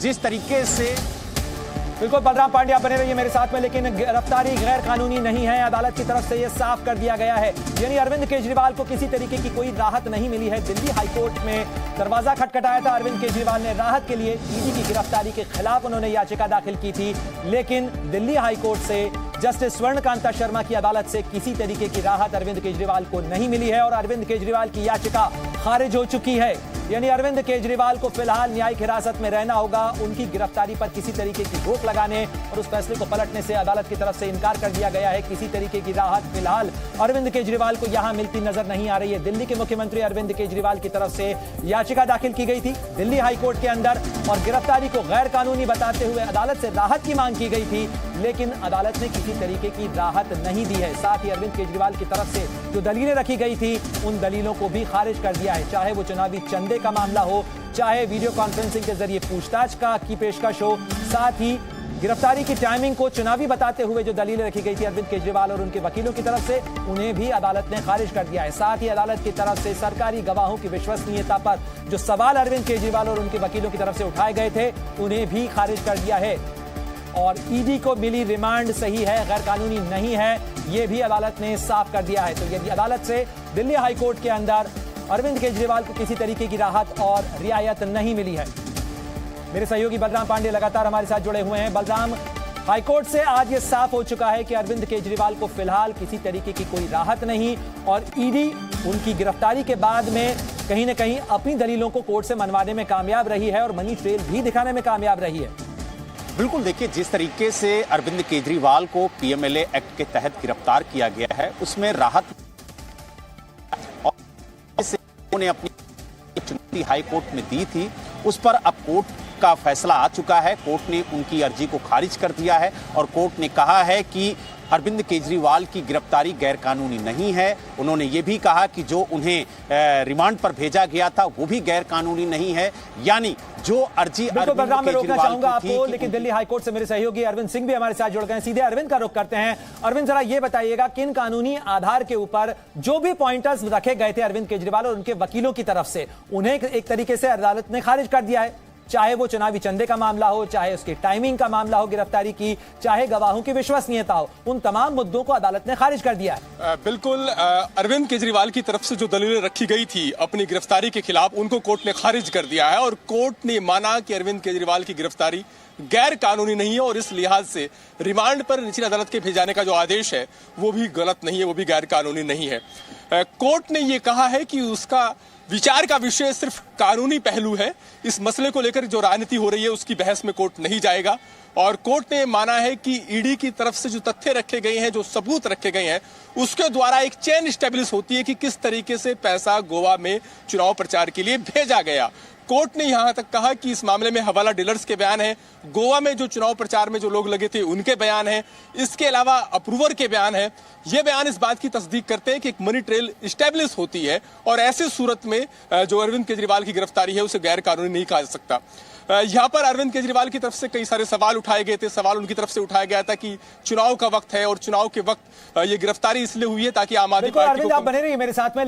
जिस तरीके से बिल्कुल बलराम पांड्या बने रहिए मेरे साथ में, लेकिन गिरफ्तारी गैर कानूनी नहीं है, अदालत की तरफ से यह साफ कर दिया गया है। यानी अरविंद केजरीवाल को किसी तरीके की कोई राहत नहीं मिली है। दिल्ली हाईकोर्ट में दरवाजा खटखटाया था अरविंद केजरीवाल ने राहत के लिए, ईडी की गिरफ्तारी के खिलाफ उन्होंने याचिका दाखिल की थी, लेकिन दिल्ली हाईकोर्ट से जस्टिस स्वर्णकांता शर्मा की अदालत से किसी तरीके की राहत अरविंद केजरीवाल को नहीं मिली है और अरविंद केजरीवाल की याचिका खारिज हो चुकी है। यानी अरविंद केजरीवाल को फिलहाल न्यायिक हिरासत में रहना होगा। उनकी गिरफ्तारी पर किसी तरीके की रोक लगाने और उस फैसले को पलटने से अदालत की तरफ से इनकार कर दिया गया है। किसी तरीके की राहत फिलहाल अरविंद केजरीवाल को यहां मिलती नजर नहीं आ रही है। दिल्ली के मुख्यमंत्री अरविंद केजरीवाल की तरफ से याचिका दाखिल की गई थी दिल्ली हाईकोर्ट के अंदर और गिरफ्तारी को गैर कानूनी बताते हुए अदालत से राहत की मांग की गई थी, लेकिन अदालत ने किसी तरीके की राहत नहीं दी है। साथ ही अरविंद केजरीवाल की तरफ से जो दलीलें रखी गई थी उन दलीलों को भी खारिज कर दिया है, चाहे वो चुनावी चंदे का मामला हो, चाहे वीडियो कॉन्फ्रेंसिंग के जरिए पूछताछ की पेशकश हो। साथ ही गिरफ्तारी की टाइमिंग को चुनावी बताते हुए जो दलीलें रखी गई थी अरविंद केजरीवाल और उनके वकीलों की तरफ से, उन्हें भी अदालत ने खारिज कर दिया है। साथ ही अदालत की तरफ से सरकारी गवाहों की विश्वसनीयता पर जो सवाल अरविंद केजरीवाल और उनके वकीलों की तरफ से उठाए गए थे उन्हें भी खारिज कर दिया है। और ईडी को मिली रिमांड सही है, गैर कानूनी नहीं है, यह भी अदालत ने साफ कर दिया है। तो यदि अदालत से दिल्ली हाईकोर्ट के अंदर अरविंद केजरीवाल को किसी तरीके की राहत और रियायत नहीं मिली है। मेरे सहयोगी बलराम पांडे लगातार हमारे साथ जुड़े हुए हैं। बलराम, हाईकोर्ट से आज ये साफ हो चुका है कि अरविंद केजरीवाल को फिलहाल किसी तरीके की कोई राहत नहीं और ईडी उनकी गिरफ्तारी के बाद में कहीं ना कहीं अपनी दलीलों को कोर्ट से मनवाने में कामयाब रही है और मनी ट्रेल भी दिखाने में कामयाब रही है। बिल्कुल, देखिए जिस तरीके से अरविंद केजरीवाल को पीएमएलए एक्ट के तहत गिरफ्तार किया गया है उसमें राहत उन्होंने अपनी चुनौती हाई कोर्ट में दी थी, उस पर अब कोर्ट का फैसला आ चुका है। कोर्ट ने उनकी अर्जी को खारिज कर दिया है और कोर्ट ने कहा है कि अरविंद केजरीवाल की गिरफ्तारी गैर कानूनी नहीं है। उन्होंने ये भी कहा कि जो उन्हें रिमांड पर भेजा गया था वो भी गैर कानूनी नहीं है। यानी जो अर्जी बलराम, मैं रोकना चाहूंगा आपको, लेकिन दिल्ली हाईकोर्ट से मेरे सहयोगी अरविंद सिंह भी हमारे साथ जुड़ गए हैं। सीधे अरविंद का रुख करते हैं। अरविंद, जरा ये बताइएगा किन कानूनी आधार के ऊपर जो भी पॉइंटर्स रखे गए थे अरविंद केजरीवाल और उनके वकीलों की तरफ से, उन्हें एक तरीके से अदालत ने खारिज कर दिया है, चाहे वो चुनावी चंदे का मामला हो, चाहे उसकी टाइमिंग का मामला हो गिरफ्तारी की, चाहे गवाहों की विश्वसनीयता हो, उन तमाम मुद्दों को अदालत ने खारिज कर दिया है। बिल्कुल, अरविंद केजरीवाल की तरफ से जो दलीलें रखी गई थी अपनी गिरफ्तारी के खिलाफ, उनको कोर्ट ने खारिज कर दिया है और कोर्ट ने माना कि अरविंद केजरीवाल की गिरफ्तारी गैर कानूनी नहीं है और इस लिहाज से रिमांड पर निचली अदालत के भेजाने का जो आदेश है वो भी गलत नहीं है, वो भी गैर कानूनी नहीं है। कोर्ट ने ये कहा है कि उसका विचार का विषय सिर्फ कानूनी पहलू है। इस मसले को लेकर जो राजनीति हो रही है उसकी बहस में कोर्ट नहीं जाएगा और कोर्ट ने माना है कि ईडी की तरफ से जो तथ्य रखे गए हैं, जो सबूत रखे गए हैं, उसके द्वारा एक चेन स्टेब्लिश होती है कि किस तरीके से पैसा गोवा में चुनाव प्रचार के लिए भेजा गया। कोर्ट ने यहां तक कहा कि इस मामले में हवाला डीलर्स के बयान है, गोवा में जो चुनाव प्रचार में जो लोग लगे थे उनके बयान है, इसके अलावा अप्रूवर के बयान है। ये बयान इस बात की तस्दीक करते हैं कि एक मनी ट्रेल स्टैब्लिश होती है और ऐसे सूरत में जो अरविंद केजरीवाल की गिरफ्तारी है उसे गैर कानूनी नहीं कहा जा सकता। यहाँ पर अरविंद केजरीवाल की तरफ से कई सारे सवाल उठाए गए थे। सवाल उनकी तरफ से उठाया गया था कि चुनाव का वक्त है और चुनाव के वक्त ये गिरफ्तारी इसलिए हुई है ताकि आम आदमी पार्टी को। आप बने रहिए मेरे साथ में।